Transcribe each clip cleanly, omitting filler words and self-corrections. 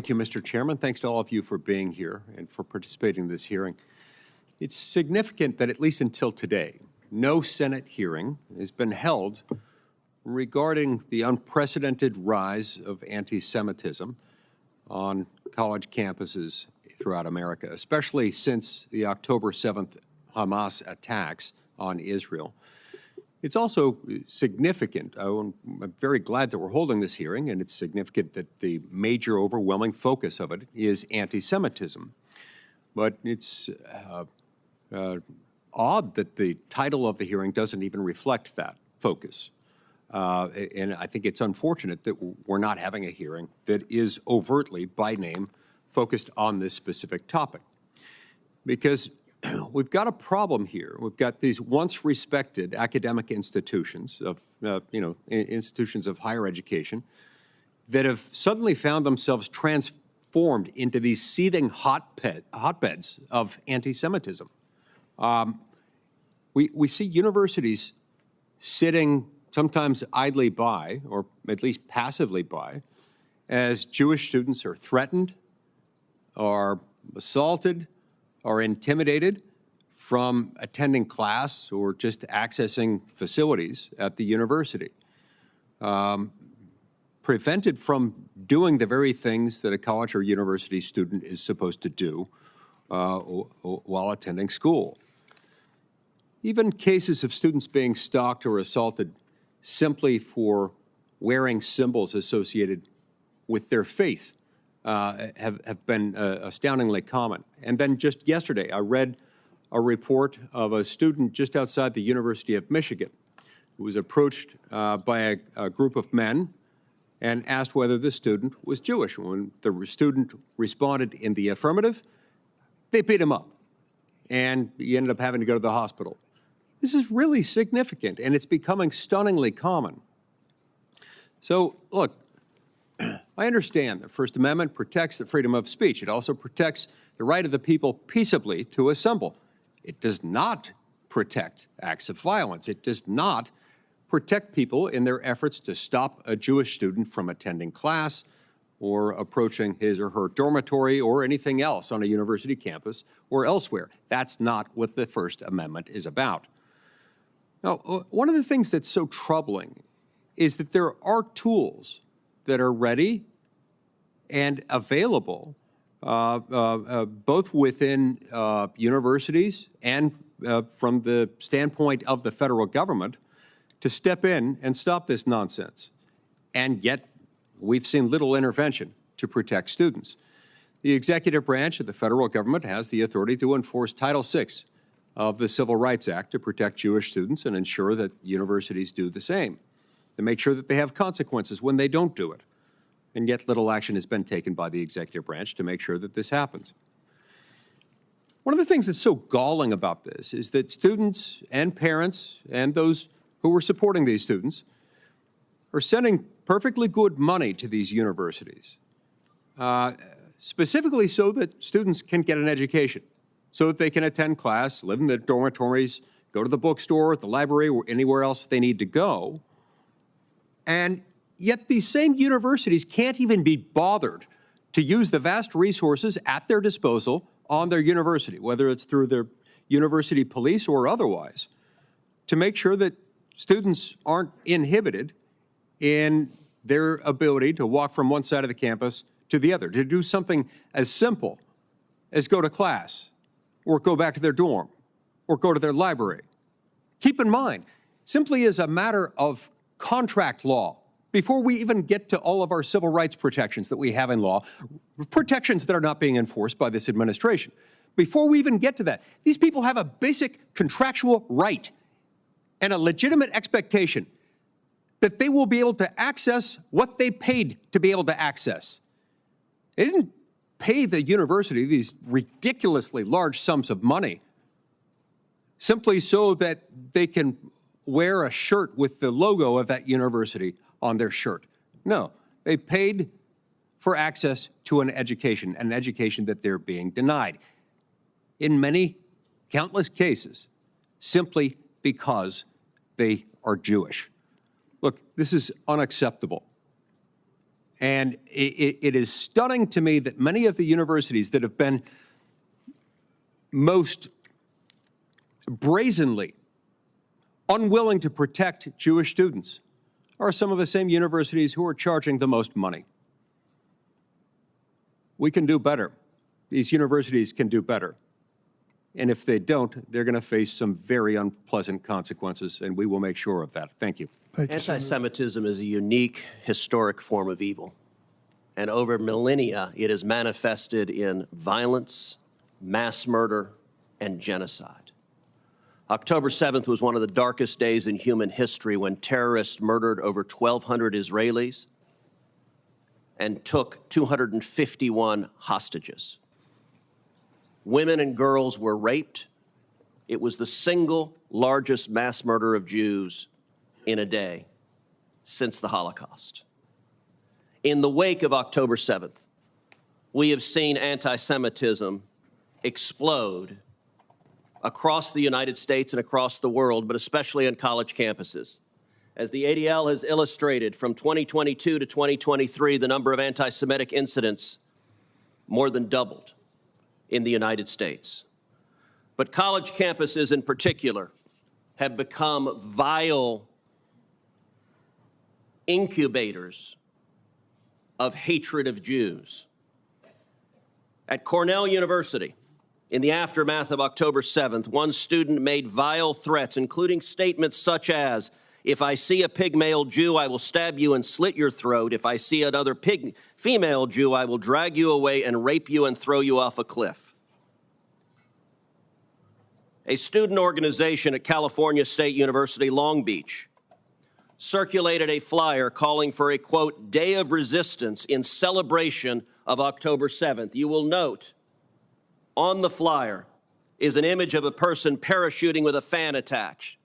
Thank you, Mr. Chairman. Thanks to all of you for being here and for participating in this hearing. It's significant that at least until today, no Senate hearing has been held regarding the unprecedented rise of anti-Semitism on college campuses throughout America, especially since the October 7th Hamas attacks on Israel. It's also significant. I'm very glad that we're holding this hearing, and it's significant that the major overwhelming focus of it is anti-Semitism. But it's odd that the title of the hearing doesn't even reflect that focus. And I think it's unfortunate that we're not having a hearing that is overtly, by name, focused on this specific topic. Because we've got a problem here. We've got these once respected academic institutions of, institutions of higher education that have suddenly found themselves transformed into these seething hotbeds of anti-Semitism. We see universities sitting sometimes idly by, or at least passively by, as Jewish students are threatened, are assaulted, are intimidated from attending class or just accessing facilities at the university, prevented from doing the very things that a college or university student is supposed to do while attending school. Even cases of students being stalked or assaulted simply for wearing symbols associated with their faith have been astoundingly common. And then just yesterday, I read a report of a student just outside the University of Michigan who was approached by a group of men and asked whether the student was Jewish. When the student responded in the affirmative, they beat him up, and he ended up having to go to the hospital. This is really significant, and it's becoming stunningly common. So, look, I understand the First Amendment protects the freedom of speech. It also protects the right of the people peaceably to assemble. It does not protect acts of violence. It does not protect people in their efforts to stop a Jewish student from attending class or approaching his or her dormitory or anything else on a university campus or elsewhere. That's not what the First Amendment is about. Now, one of the things that's so troubling is that there are tools that are ready and available, both within universities and from the standpoint of the federal government, to step in and stop this nonsense. And yet, we've seen little intervention to protect students. The executive branch of the federal government has the authority to enforce Title VI of the Civil Rights Act to protect Jewish students and ensure that universities do the same, to make sure that they have consequences when they don't do it. And yet little action has been taken by the executive branch to make sure that this happens. One of the things that's so galling about this is that students and parents and those who are supporting these students are sending perfectly good money to these universities, specifically so that students can get an education, so that they can attend class, live in their dormitories, go to the bookstore, the library, or anywhere else they need to go. And yet these same universities can't even be bothered to use the vast resources at their disposal on their university, whether it's through their university police or otherwise, to make sure that students aren't inhibited in their ability to walk from one side of the campus to the other, to do something as simple as go to class or go back to their dorm or go to their library. Keep in mind, simply as a matter of contract law, before we even get to all of our civil rights protections that we have in law, protections that are not being enforced by this administration, before we even get to that, these people have a basic contractual right and a legitimate expectation that they will be able to access what they paid to be able to access. They didn't pay the university these ridiculously large sums of money simply so that they can wear a shirt with the logo of that university on their shirt. No, they paid for access to an education that they're being denied. In many, countless cases, simply because they are Jewish. Look, this is unacceptable. And it is stunning to me that many of the universities that have been most brazenly unwilling to protect Jewish students are some of the same universities who are charging the most money. We can do better. These universities can do better. And if they don't, they're going to face some very unpleasant consequences, and we will make sure of that. Thank you. Anti-Semitism is a unique historic form of evil. And over millennia, it is manifested in violence, mass murder, and genocide. October 7th was one of the darkest days in human history when terrorists murdered over 1,200 Israelis and took 251 hostages. Women and girls were raped. It was the single largest mass murder of Jews in a day since the Holocaust. In the wake of October 7th, we have seen anti-Semitism explode across the United States and across the world, but especially on college campuses. As the ADL has illustrated, from 2022 to 2023, the number of anti-Semitic incidents more than doubled in the United States. But college campuses in particular have become vile incubators of hatred of Jews. At Cornell University, in the aftermath of October 7th, one student made vile threats, including statements such as, "If I see a pygmalion Jew, I will stab you and slit your throat. If I see another female Jew, I will drag you away and rape you and throw you off a cliff." A student organization at California State University, Long Beach, circulated a flyer calling for a, quote, day of resistance in celebration of October 7th. You will note on the flyer is an image of a person parachuting with a fan attached,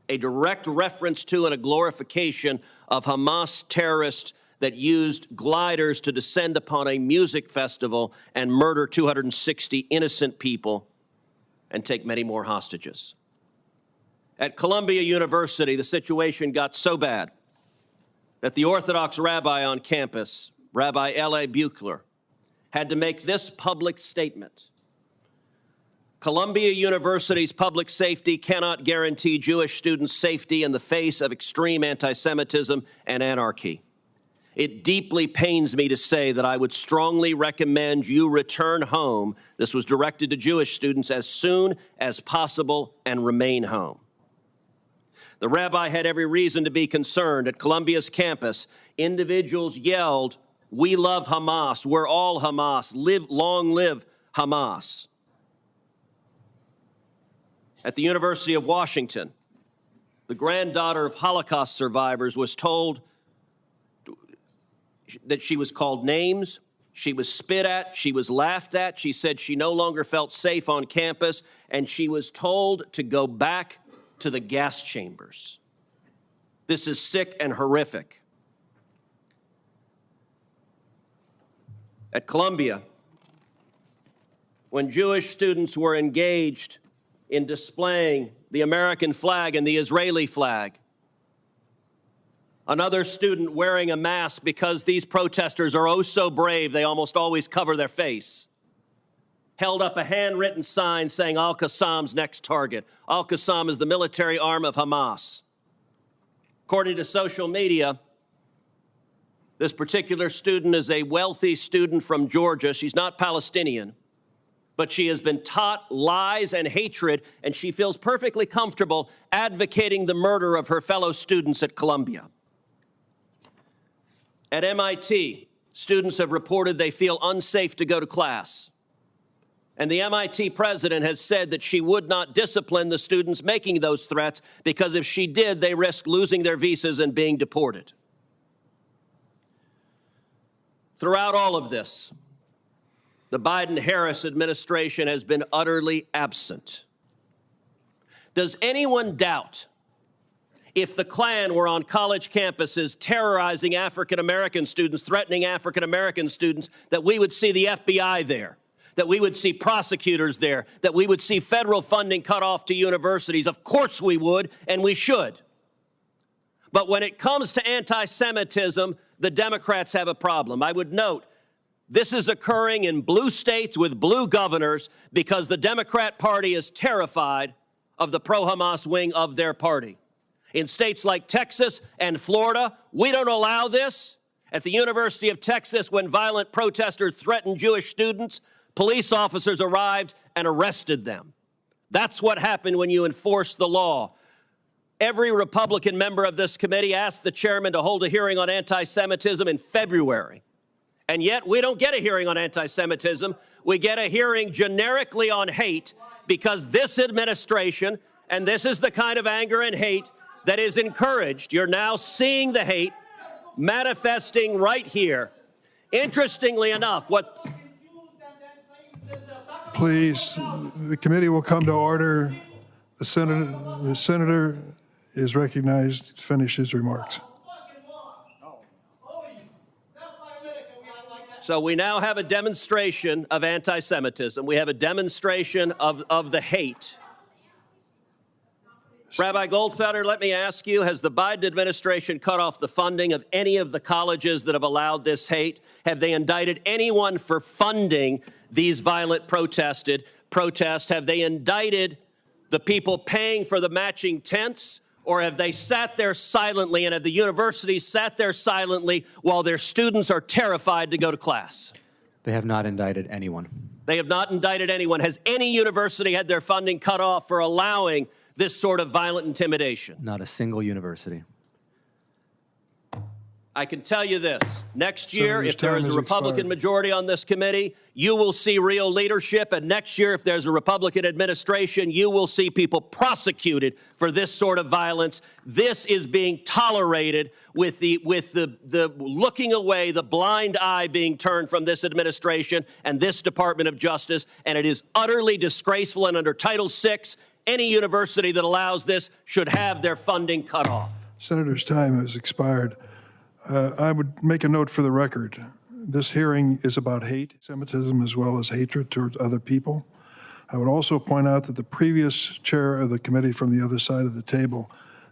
a direct reference to and a glorification of Hamas terrorists that used gliders to descend upon a music festival and murder 260 innocent people and take many more hostages. At Columbia University, the situation got so bad that the Orthodox rabbi on campus, Rabbi L.A. Buechler, had to make this public statement: Columbia University's public safety cannot guarantee Jewish students' safety in the face of extreme anti-Semitism and anarchy. It deeply pains me to say that I would strongly recommend you return home. This was directed to Jewish students as soon as possible and remain home. The rabbi had every reason to be concerned. At Columbia's campus, individuals yelled, "We love Hamas. We're all Hamas. Long live Hamas." At the University of Washington, the granddaughter of Holocaust survivors was told that she was called names, she was spit at, she was laughed at. She said she no longer felt safe on campus, and she was told to go back to the gas chambers. This is sick and horrific. At Columbia, when Jewish students were engaged in displaying the American flag and the Israeli flag, another student wearing a mask because these protesters are oh so brave, they almost always cover their face, held up a handwritten sign saying Al-Qassam's next target. Al-Qassam is the military arm of Hamas. According to social media, this particular student is a wealthy student from Georgia. She's not Palestinian, but she has been taught lies and hatred, and she feels perfectly comfortable advocating the murder of her fellow students at Columbia. At MIT, students have reported they feel unsafe to go to class. And the MIT president has said that she would not discipline the students making those threats because if she did, they risk losing their visas and being deported. Throughout all of this, the Biden-Harris administration has been utterly absent. Does anyone doubt if the Klan were on college campuses terrorizing African-American students, threatening African-American students, that we would see the FBI there, that we would see prosecutors there, that we would see federal funding cut off to universities? Of course we would, and we should. But when it comes to anti-Semitism, the Democrats have a problem. I would note, this is occurring in blue states with blue governors because the Democrat Party is terrified of the pro-Hamas wing of their party. In states like Texas and Florida, we don't allow this. At the University of Texas, when violent protesters threatened Jewish students, police officers arrived and arrested them. That's what happened when you enforce the law. Every Republican member of this committee asked the chairman to hold a hearing on anti-Semitism in February. And yet we don't get a hearing on anti-Semitism. We get a hearing generically on hate because this administration, and this is the kind of anger and hate that is encouraged. You're now seeing the hate manifesting right here. Interestingly enough, what... Please, the committee will come to order. The senator is recognized to finish his remarks. So we now have a demonstration of anti-Semitism. We have a demonstration of the hate. Rabbi Goldfelder, let me ask you, has the Biden administration cut off the funding of any of the colleges that have allowed this hate? Have they indicted anyone for funding these violent protests? Have they indicted the people paying for the matching tents? Or have they sat there silently, and have the universities sat there silently while their students are terrified to go to class? They have not indicted anyone. They have not indicted anyone. Has any university had their funding cut off for allowing this sort of violent intimidation? Not a single university. I can tell you this, next year, if there is a Republican expired. majority on this committee, you will see real leadership, and next year, if there's a Republican administration, you will see people prosecuted for this sort of violence. This is being tolerated with the looking away, the blind eye being turned from this administration and this Department of Justice, and it is utterly disgraceful, and under Title VI, any university that allows this should have their funding cut off. Senator's time has expired. I would make a note for the record. This hearing is about hate, Semitism, as well as hatred towards other people. I would also point out that the previous chair of the committee from the other side of the table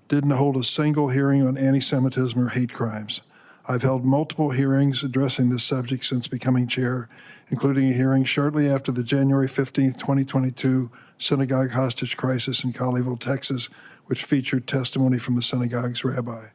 didn't hold a single hearing on anti-Semitism or hate crimes. I've held multiple hearings addressing this subject since becoming chair, including a hearing shortly after the January 15, 2022 synagogue hostage crisis in Colleyville, Texas, which featured testimony from the synagogue's rabbi.